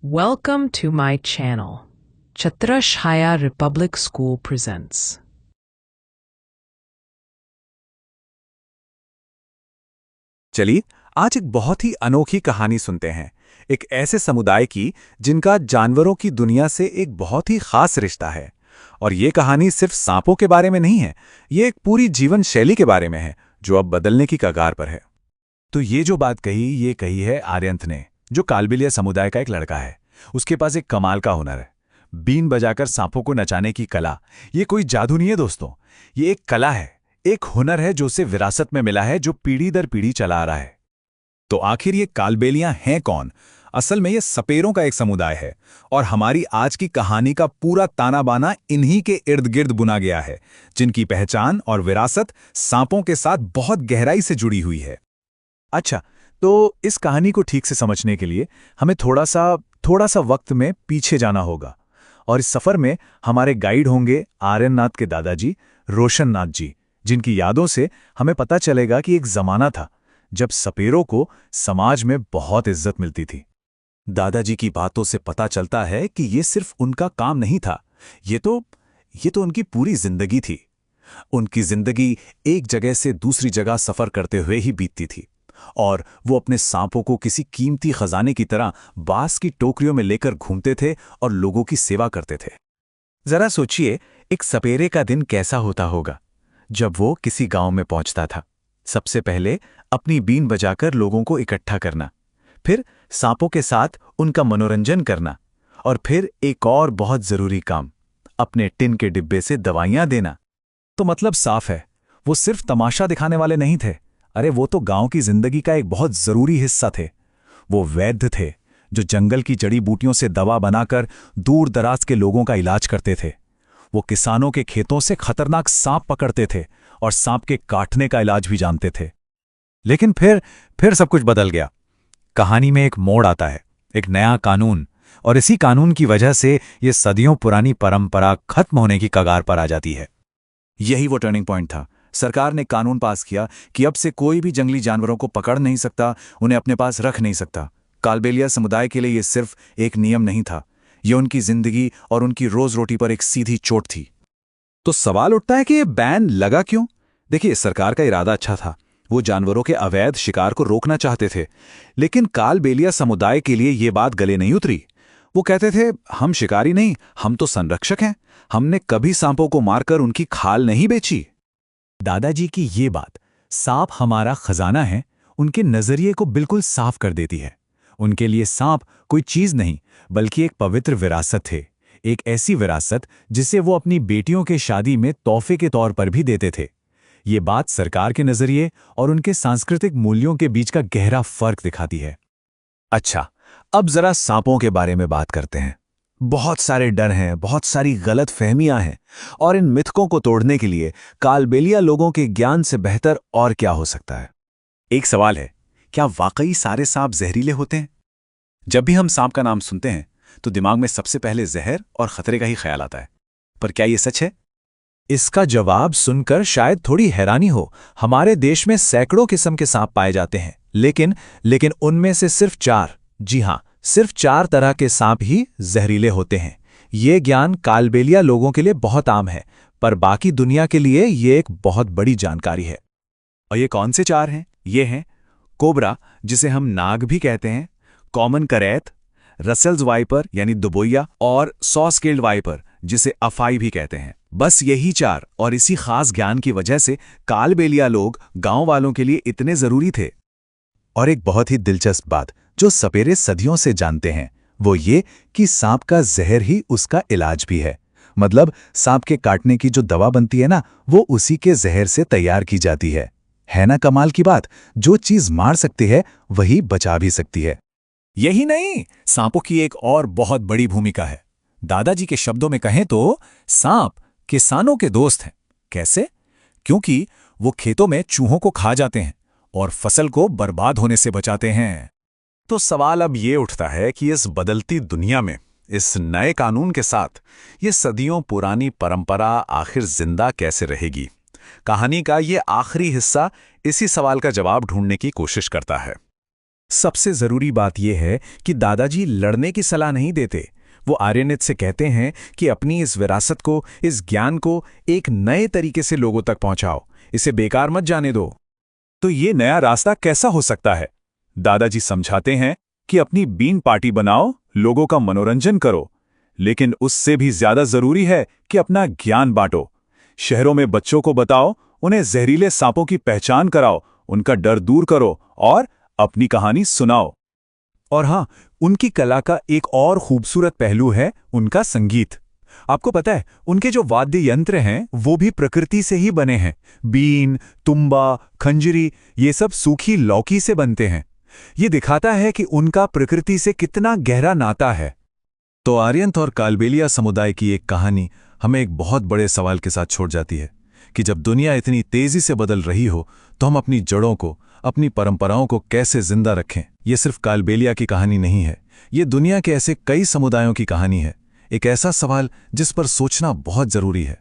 Welcome to my channel. Chhatrashaya Republic School presents. चलिए आज एक बहुत ही अनोखी कहानी सुनते हैं। एक ऐसे समुदाय की जिनका जानवरों की दुनिया से एक बहुत ही खास रिश्ता है। और ये कहानी सिर्फ सांपों के बारे में नहीं है, ये एक पूरी जीवन शैली के बारे में है जो अब बदलने की कगार पर है। तो ये जो बात कही, ये कही है आर्यंत ने, जो कालबेलिया समुदाय का एक लड़का है। उसके पास एक कमाल का हुनर है, बीन बजाकर सांपों को नचाने की कला। ये कोई जादू नहीं है दोस्तों, ये एक कला है, एक हुनर है जो उसे विरासत में मिला है, जो पीढ़ी दर पीढ़ी चला आ रहा है। तो आखिर ये कालबेलियां हैं कौन? असल में ये सपेरों का एक समुदाय है और हमारी आज की कहानी का पूरा ताना बाना इन्हीं के इर्द गिर्द बुना गया है, जिनकी पहचान और विरासत सांपों के साथ बहुत गहराई से जुड़ी हुई है। अच्छा, तो इस कहानी को ठीक से समझने के लिए हमें थोड़ा सा वक्त में पीछे जाना होगा। और इस सफर में हमारे गाइड होंगे आर्यनाथ के दादाजी रोशन नाथ जी, जिनकी यादों से हमें पता चलेगा कि एक जमाना था जब सपेरों को समाज में बहुत इज्जत मिलती थी। दादाजी की बातों से पता चलता है कि ये सिर्फ उनका काम नहीं था, ये तो उनकी पूरी जिंदगी थी। उनकी जिंदगी एक जगह से दूसरी जगह सफर करते हुए ही बीतती थी और वो अपने सांपों को किसी कीमती खजाने की तरह बांस की टोकरियों में लेकर घूमते थे और लोगों की सेवा करते थे। जरा सोचिए, एक सपेरे का दिन कैसा होता होगा जब वो किसी गांव में पहुंचता था। सबसे पहले अपनी बीन बजाकर लोगों को इकट्ठा करना, फिर सांपों के साथ उनका मनोरंजन करना, और फिर एक और बहुत जरूरी काम, अपने टिन के डिब्बे से दवाइयां देना। तो मतलब साफ है, वो सिर्फ तमाशा दिखाने वाले नहीं थे। अरे वो तो गांव की जिंदगी का एक बहुत जरूरी हिस्सा थे। वो वैद्य थे जो जंगल की जड़ी बूटियों से दवा बनाकर दूर दराज के लोगों का इलाज करते थे। वो किसानों के खेतों से खतरनाक सांप पकड़ते थे और सांप के काटने का इलाज भी जानते थे। लेकिन फिर सब कुछ बदल गया। कहानी में एक मोड़ आता है, एक नया कानून, और इसी कानून की वजह से ये सदियों पुरानी परंपरा खत्म होने की कगार पर आ जाती है। यही वो टर्निंग पॉइंट था। सरकार ने कानून पास किया कि अब से कोई भी जंगली जानवरों को पकड़ नहीं सकता, उन्हें अपने पास रख नहीं सकता। कालबेलिया समुदाय के लिए ये सिर्फ एक नियम नहीं था, ये उनकी जिंदगी और उनकी रोज रोटी पर एक सीधी चोट थी। तो सवाल उठता है कि ये बैन लगा क्यों? देखिए, सरकार का इरादा अच्छा था, वो जानवरों के अवैध शिकार को रोकना चाहते थे। लेकिन कालबेलिया समुदाय के लिए ये बात गले नहीं उतरी। वो कहते थे, हम शिकारी नहीं, हम तो संरक्षक हैं। हमने कभी सांपों को मारकर उनकी खाल नहीं बेची। दादाजी की ये बात, सांप हमारा खजाना है, उनके नजरिए को बिल्कुल साफ कर देती है। उनके लिए सांप कोई चीज नहीं, बल्कि एक पवित्र विरासत थे। एक ऐसी विरासत जिसे वो अपनी बेटियों के शादी में तोहफे के तौर पर भी देते थे। ये बात सरकार के नजरिए और उनके सांस्कृतिक मूल्यों के बीच का गहरा फर्क दिखाती है। अच्छा, अब जरा सांपों के बारे में बात करते हैं। बहुत सारे डर हैं, बहुत सारी गलत फहमियां हैं, और इन मिथकों को तोड़ने के लिए कालबेलिया लोगों के ज्ञान से बेहतर और क्या हो सकता है। एक सवाल है, क्या वाकई सारे सांप जहरीले होते हैं? जब भी हम सांप का नाम सुनते हैं तो दिमाग में सबसे पहले जहर और खतरे का ही ख्याल आता है। पर क्या ये सच है? इसका जवाब सुनकर शायद थोड़ी हैरानी हो। हमारे देश में सैकड़ों किस्म के सांप पाए जाते हैं, लेकिन उनमें से सिर्फ 4, जी हां, सिर्फ 4 तरह के सांप ही जहरीले होते हैं। ये ज्ञान कालबेलिया लोगों के लिए बहुत आम है, पर बाकी दुनिया के लिए ये एक बहुत बड़ी जानकारी है। और ये कौन से 4 हैं? ये हैं कोबरा, जिसे हम नाग भी कहते हैं, कॉमन करैत, रसेल्स वाइपर यानी दुबोइया, और सॉ स्केल्ड वाइपर, जिसे अफाई भी कहते हैं। बस यही 4, और इसी खास ज्ञान की वजह से कालबेलिया लोग गांव वालों के लिए इतने जरूरी थे। और एक बहुत ही दिलचस्प बात जो सपेरे सदियों से जानते हैं, वो ये कि सांप का जहर ही उसका इलाज भी है। मतलब सांप के काटने की जो दवा बनती है ना, वो उसी के जहर से तैयार की जाती है। है ना कमाल की बात? जो चीज मार सकती है वही बचा भी सकती है। यही नहीं, सांपों की एक और बहुत बड़ी भूमिका है। दादाजी के शब्दों में कहें तो सांप किसानों के दोस्त हैं। कैसे? क्योंकि वो खेतों में चूहों को खा जाते हैं और फसल को बर्बाद होने से बचाते हैं। तो सवाल अब ये उठता है कि इस बदलती दुनिया में, इस नए कानून के साथ, ये सदियों पुरानी परंपरा आखिर जिंदा कैसे रहेगी? कहानी का ये आखिरी हिस्सा इसी सवाल का जवाब ढूंढने की कोशिश करता है। सबसे जरूरी बात यह है कि दादाजी लड़ने की सलाह नहीं देते। वो आर्यनित से कहते हैं कि अपनी इस विरासत को, इस ज्ञान को एक नए तरीके से लोगों तक पहुंचाओ, इसे बेकार मत जाने दो। तो ये नया रास्ता कैसा हो सकता है? दादाजी समझाते हैं कि अपनी बीन पार्टी बनाओ, लोगों का मनोरंजन करो, लेकिन उससे भी ज्यादा जरूरी है कि अपना ज्ञान बांटो। शहरों में बच्चों को बताओ, उन्हें जहरीले सांपों की पहचान कराओ, उनका डर दूर करो और अपनी कहानी सुनाओ। और हाँ, उनकी कला का एक और खूबसूरत पहलू है उनका संगीत। आपको पता है, उनके जो वाद्य यंत्र हैं वो भी प्रकृति से ही बने हैं। बीन, तुंबा, खंजरी, ये सब सूखी लौकी से बनते हैं। ये दिखाता है कि उनका प्रकृति से कितना गहरा नाता है। तो आर्यंत और कालबेलिया समुदाय की एक कहानी हमें एक बहुत बड़े सवाल के साथ छोड़ जाती है कि जब दुनिया इतनी तेजी से बदल रही हो तो हम अपनी जड़ों को, अपनी परंपराओं को कैसे जिंदा रखें। ये सिर्फ कालबेलिया की कहानी नहीं है, ये दुनिया के ऐसे कई समुदायों की कहानी है। एक ऐसा सवाल जिस पर सोचना बहुत जरूरी है।